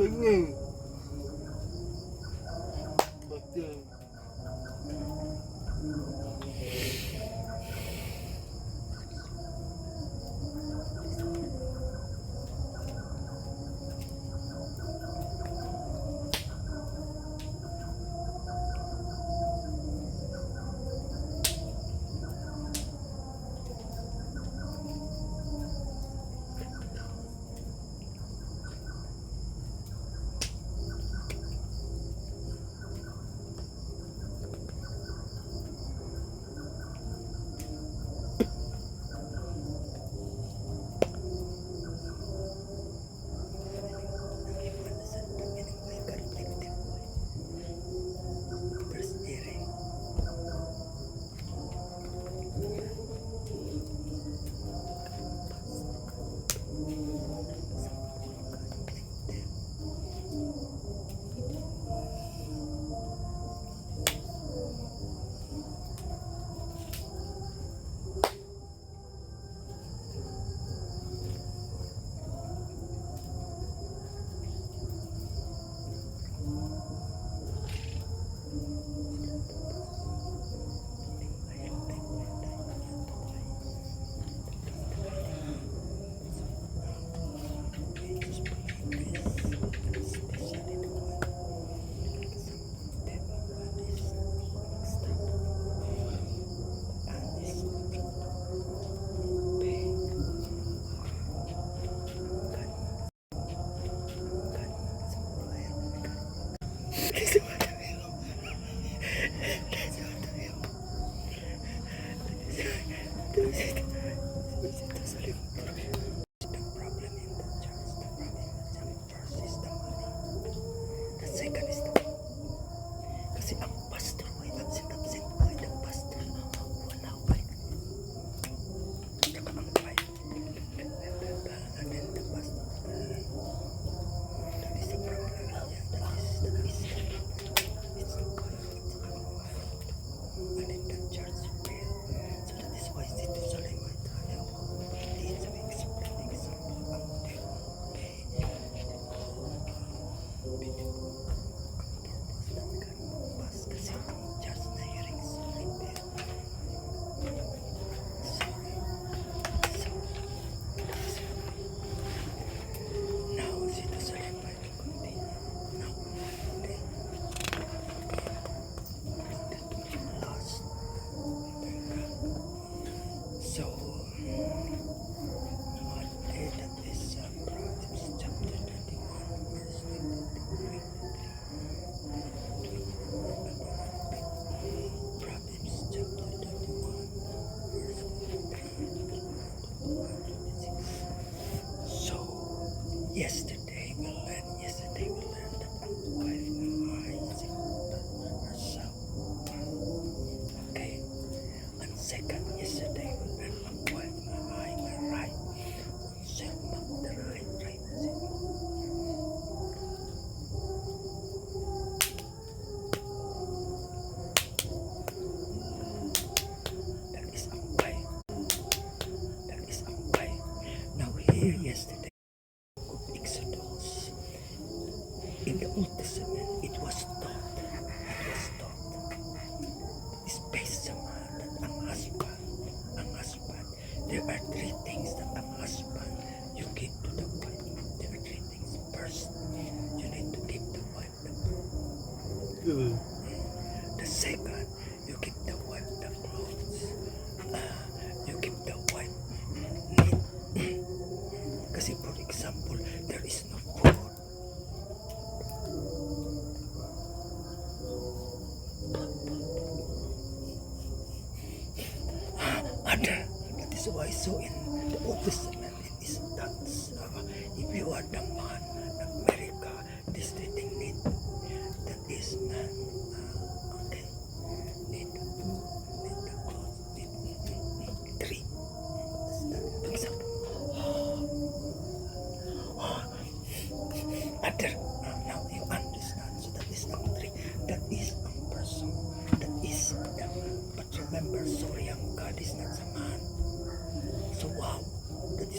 Pengen. Betul. Kasi ang pastor mo ay absent-absent mo ay ang pastor wala pa saka ang wife and then the pastor that is the problem here that is it's not good and then the church fail so that is why Tito Solimay tayo needs to explain example ang kasi ang church na hearing is repair. Now, Tito Solimay will continue. Now, today, that we lost. So, what day that is Proverbs chapter 21, verse 23. Proverbs chapter 21, verse 23. So, yesterday we learned that ang wife ay herself. Okay. And second, yesterday we learned ang wife ay right. Self the right. That is ang wife. Now here yesterday of Exodus. In the Old Testament, it was taught, especially that ang husband, there are three things that ang husband you give to the wife. There are three things. First, you need to give the wife the food. The second, you give the wife the clothes. You give the wife need. Kasi for example, there is no food. That is why so in the Old Testament it is that if you are the man in America, this thing need that is man okay need the food, need the clothes, need three. For example, other now you understand. So that is number three. That is a person. That is the man. But remember, sorry, ang God is not a man. So wow, that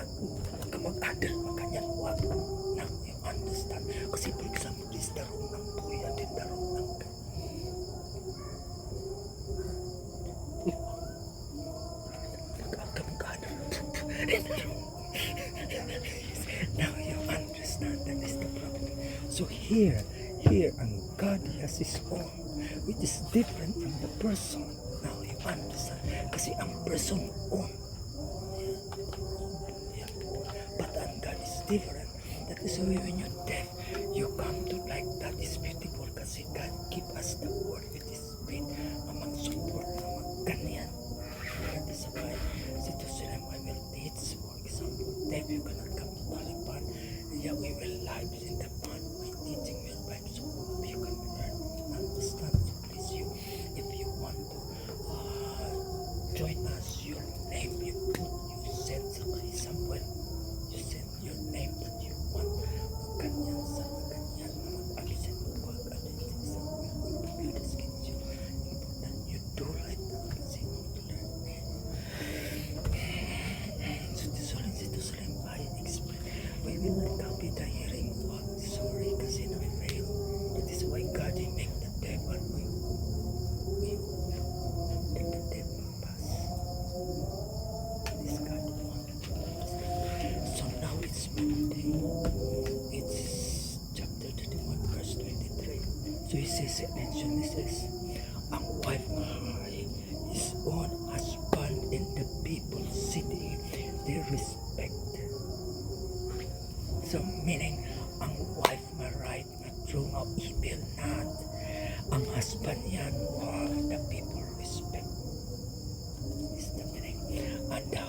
wag. Kamag-adal pa kanyan, wag. Now, you understand? Kasi for example, this darong ng boy and then darong ng girl. Kamag-adal. Now you understand that is the problem. So here, and God has His own, which is different from the person. Now you understand. Kasi ang person own. Yeah. But ang God is different. That is why when you're deaf, you come to like that is beautiful kasi God give us the word with His spirit na mag-support na mag-ganyan. That is why si Jerusalem I will teach, for example, deaf you cannot come to Taliban. Yeah, we will live in the fun. My teaching will live so you can learn, understand. So please you, if you want to join us, your name you put, you send somewhere, you send your name that you want. Ganyan sa ganyan na mag-absent mo mag-absent somewhere. Build a schedule. Important you do right now kasi you want to learn. So this all I explain. We will not copy the hearing wag. Sorry kasi na-fail. That is why God He make the deaf and we let the deaf pass. This God want. So now it's Monday. It's chapter 31 verse 23. So he says, ang wife mahay his own husband in the people's city, they respect. So meaning, ang wife ma-right na true nga evil not. Ang husband yan, wow, the people respect. Is the meaning. And the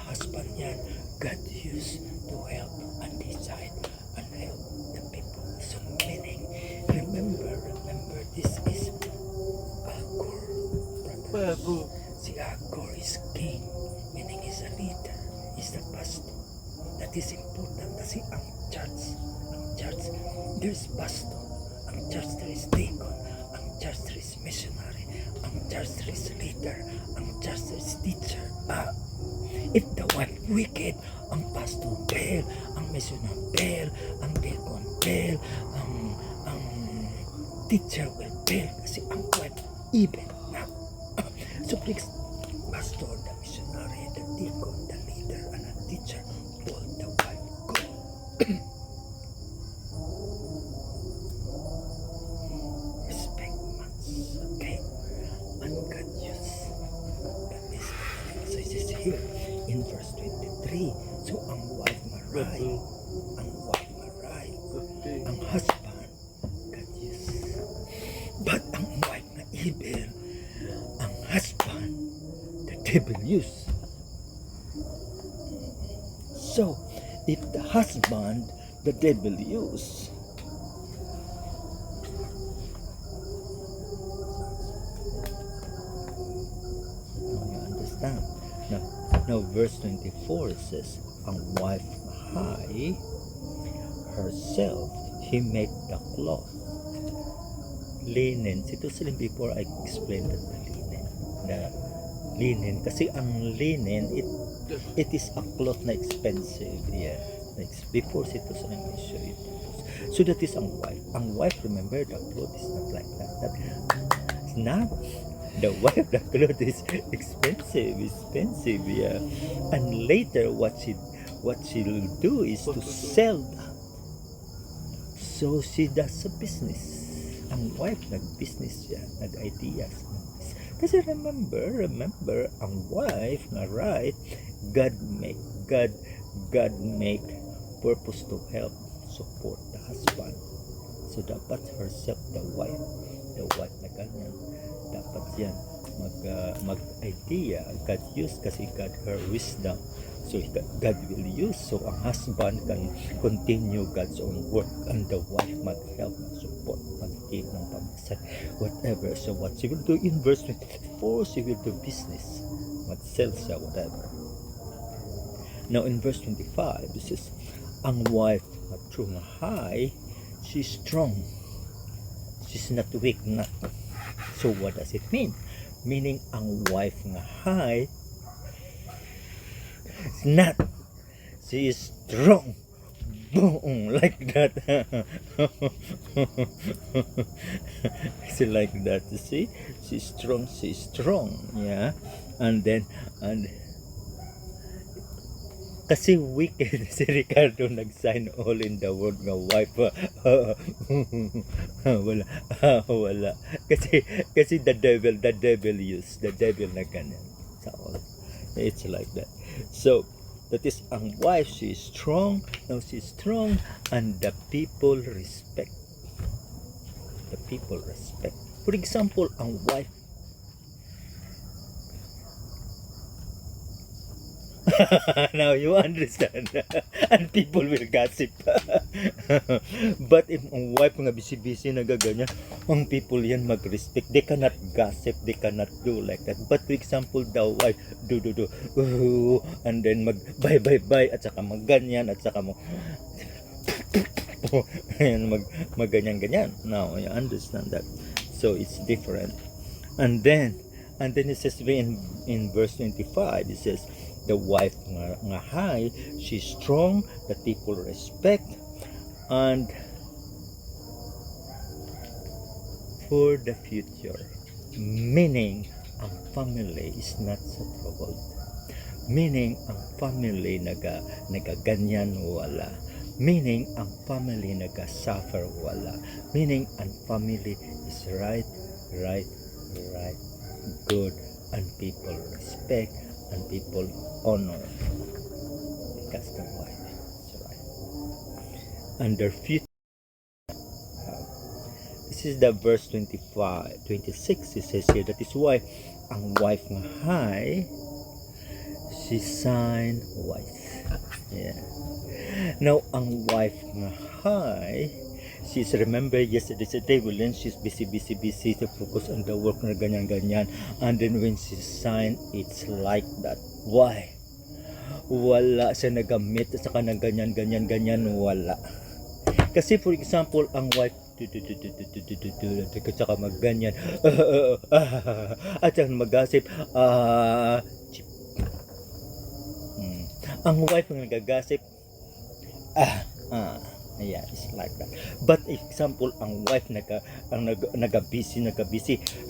husband yan, God used to help and decide and help the people. So meaning, remember, this is Agor, brother. Si Agor is king, meaning he's a leader, he's the pastor. That is important kasi ang church, there's pastor, ang church there is deacon, ang church there is missionary, ang church there is leader, ang church there is teacher. If the wife wicked, ang pastor bail, ang missionary bail, ang deacon bail, ang teacher will bail kasi ang wife evil na. So please, pastor, the missionary, the deacon, the leader, and the teacher, all the wife go. Respect much, okay? And God use. That is, so it is here in verse 23. So ang wife maray, ang husband, God use. But ang wife na evil, ang husband, the devil use. So, if the husband, the devil use, you understand? Now verse 24 says, ang wife mahay herself, he make the cloth linen. Ito sila before I explain that the linen kasi ang linen it is a cloth na expensive. Yeah, before ito sila I show you. So that is ang wife, remember the cloth is not like that. It's not the wife, the cloth is expensive, yeah. And later what she'll do is to sell that. So she does a business. Ang wife nag-business siya, nag-ideas. Kasi remember, ang wife na right, God make purpose to help, support the husband. So dapat herself, the wife na ganyan, dapat yan mag-idea. God use kasi God her wisdom. So God will use, so ang husband can continue God's own work and the wife mag-help, support, mag-give ng pamasan, whatever. So what she will do in verse 24, she will do business, mag-sell siya, whatever. Now in verse 25, this is ang wife na true na high, she's strong, she's not weak, not. So what does it mean? Meaning ang wife na high, it's not She is strong. Boom, like that. She like that. You see, she's strong. She's strong. Yeah, and then and kasi wicked si Ricardo nag-sign all in the world nga wife. Wala. Wala. Kasi the devil na ganun. So, it's like that. So, that is ang wife, she is strong. Now she's strong and the people respect. The people respect. For example, ang wife now you understand. And people will gossip. But if ang wife nga busy-busy nagaganyan, ang people yan mag-respect. They cannot gossip, they cannot do like that. But for example, the wife do and then mag bye at saka magganyan at saka mo ayan, magganyan. Now you understand that. So it's different. And then it says in verse 25, it says the wife nga high, she's strong, the people respect, and for the future, meaning ang family is not so troubled, meaning ang family nagaganyan wala, meaning ang family naga-suffer wala, meaning ang family is right, good, and people respect and people honor because the wife is right. And their future, this is the verse 26, it says here, that is why ang wife nga high, she sign wise. Yeah. Now ang wife nga high, she's remember yesterday when she's busy to focus on the work na ganyan, and then when she sign, it's like that. Why? Wala siya nagamit sa kanang ganyan, wala. Kasi for example, ang wife saka magganyan at saka magasip ang wife ng nagagasip yeah, it's like that. But example, ang wife naga-busy,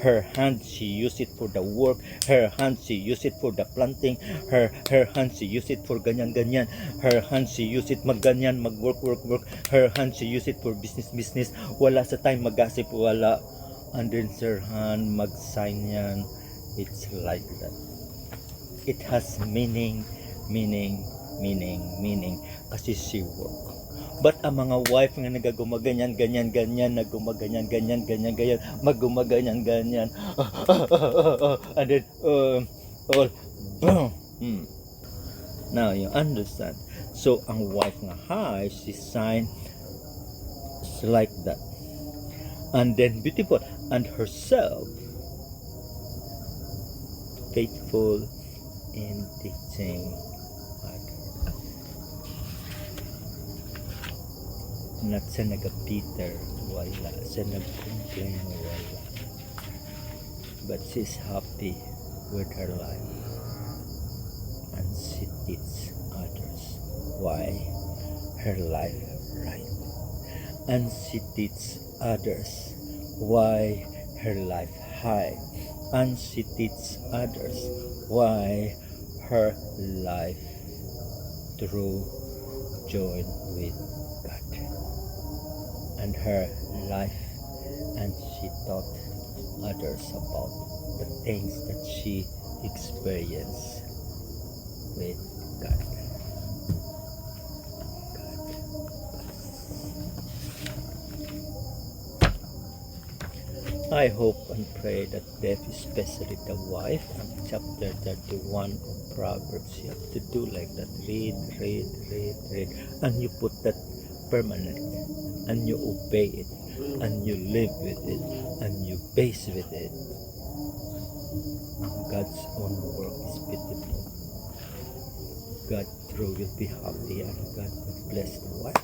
her hand she use it for the work, her hand she use it for the planting, her hand she use it for ganyan, her hand she use it magganyan, mag-work, her hand she use it for business, wala sa time mag-gossip, wala, and then her hand mag-sign yan. It's like that. It has meaning, kasi she work. But ang mga wife nga nagagumaganyan, magumaganyan, and then all boom. Now you understand. So ang wife nga high, she sign like that, and then beautiful, and herself faithful in teaching. Not siya nag-Peter, wala siya nag-complain, wala, but she's happy with her life and she teaches others why her life right, and she teaches others why her life high, and she teaches others why her life true join with God and her life, and she taught others about the things that she experienced with God. I hope and pray that death, especially the wife, and chapter 31 of Proverbs, you have to do like that. Read, and you put that permanent, and you obey it, and you live with it, and you base with it. And God's own work is beautiful. God through will be happy, and God will bless the wife,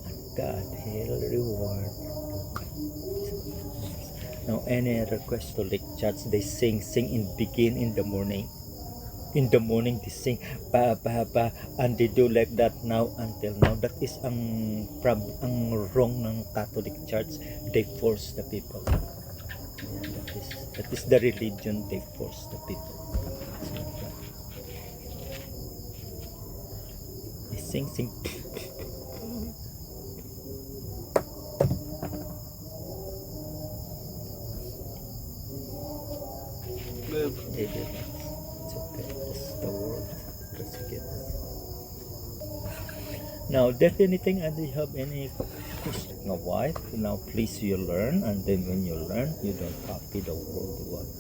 and God will reward. Now any request to like chats, they sing in begin in the morning. In the morning they sing ba ba ba, and they do like that now until now. That is ang wrong ng Catholic Church. They force the people. Yeah, that is the religion. They force the people. They sing. They did it. It's okay. That's the world. Let's get it. Now, definitely, do you have any question? Now, why? Now, please, you learn, and then when you learn, you don't copy the world.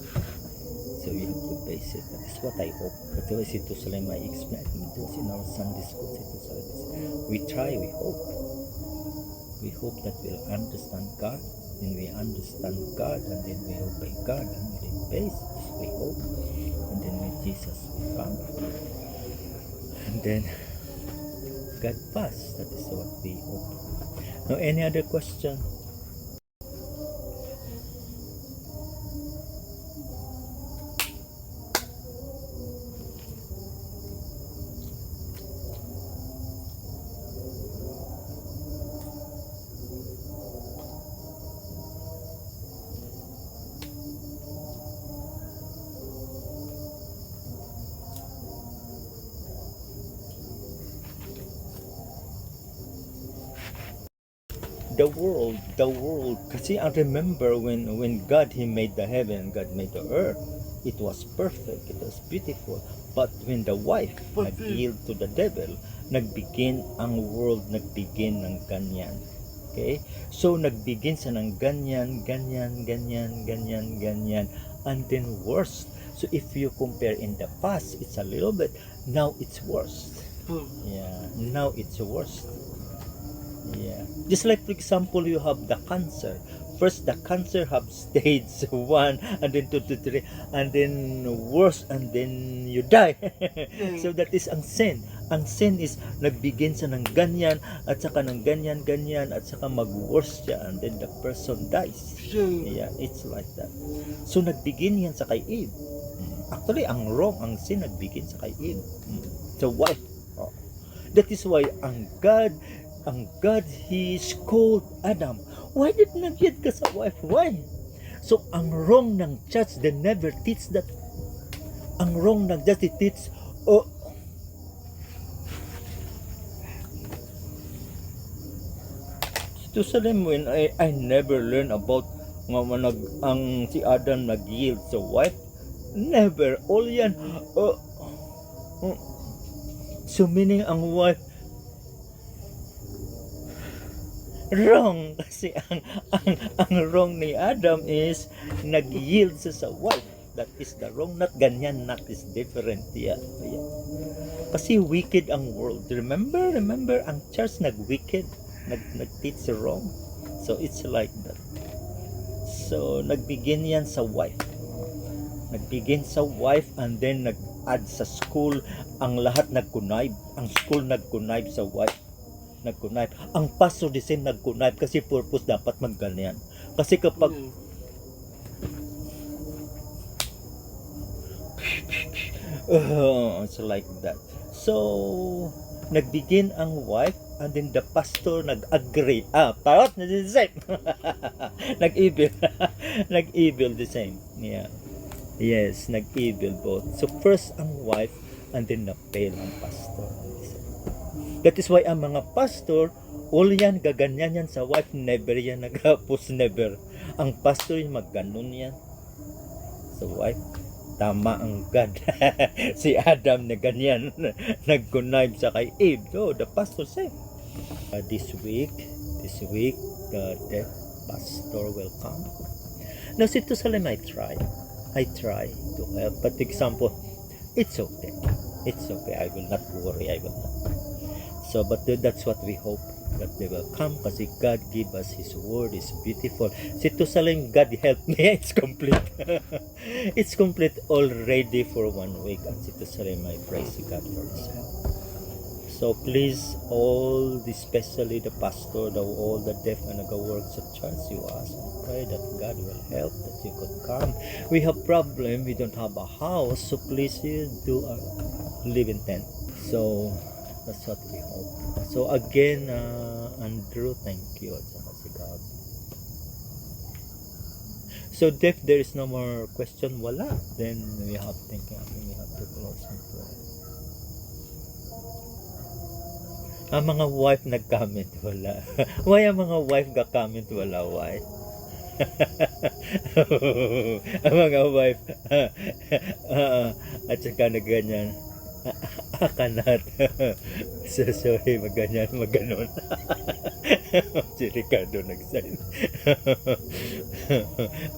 So you have to base it. That is what I hope. Kasi si Tusalem I explain in our Sunday school. We try, we hope. We hope that we'll understand God. When we understand God, and then we obey God, and we base this, we hope. And then when Jesus will come, and then God pass. That is what we hope. Now, any other question? The world. Kasi I remember when God, He made the heaven, God made the earth. It was perfect, it was beautiful. But when the wife nag-yield to the devil, nagbigin ang world, nagbigin ng ganyan. Okay? So, nagbigin sa ng ganyan, and then worse. So, if you compare in the past, it's a little bit, now it's worse. Yeah, now it's worse. Yeah. Just like, for example, you have the cancer. First, the cancer have stage 1, and then 2 to 3, and then worse, and then you die. So that is ang sin. Ang sin is nagbigin sa ng ganyan, at saka ng ganyan, at saka mag-worse siya, and then the person dies. Yeah, it's like that. So nagbigin yan sa kay Eve. Actually, ang wrong, ang sin nagbigin sa kay Eve. So why? Oh. That is why ang God, He scolded Adam. Why did nagyad ka sa wife? Why? So, ang wrong ng church, they never teach that. Ang wrong ng church, they teach, to Salem, when I never learn about ang si Adam nag-yield sa wife. Never. All yan. So, meaning ang wife, wrong, kasi ang wrong ni Adam is nag-yield sa wife. That is the wrong, not ganyan, not is different. Yeah. Kasi wicked ang world. Remember ang church nag-wicked, nag-teach wrong. So it's like that. So nagbigin yan sa wife. Nagbigin sa wife, and then nag-add sa school. Ang lahat nag-connive. Ang school nag-connive sa wife. Nag-connive. Ang pastor din nag-connive kasi purpose dapat magganyan. Kasi kapag it's like that. So, nagbigin ang wife, and then the pastor nag-agree. Parot na the same. Nag-evil. Nag-evil the same. Yeah. Yes, nag-evil both. So, first ang wife, and then na-fail ang pastor. That is why ang mga pastor, all yan, gaganyan yan sa wife, never yan naghapos, never. Ang pastor yung magganon yan sa wife. Tama ang God. Si Adam na ganyan, nag-connive sa kay Eve. So, the pastor said, this week, the deaf pastor will come. Now, si Tusalem, I try to help. But example, it's okay. I will not worry, I will not. So, but that's what we hope, that they will come, kasi God give us His word is beautiful. Si Tusalem, God help me, it's complete. It's complete already for 1 week. And si Tusalem, I praise God for His help. So, So please, all, especially the pastor, all the deaf and nag-work sa church, you ask and pray that God will help, that you could come. We have problem, we don't have a house, so please you do live in tent. So that's what we hope. So again, Andrew, thank you. At saka si God. So if there is no more question, wala. Then we have to close and pray. Ang mga wife nag-comment, wala. Why ang mga wife ga-comment, wala? Why? Ang mga wife at saka na ganyan. Akanat. So sorry, maganon. Si Ricardo nag-sign.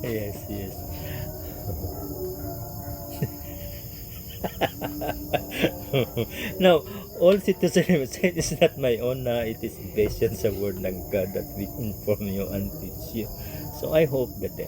Yes. Now, all citizen is not my own, it is based on sa word ng God that we inform you and teach you. So I hope that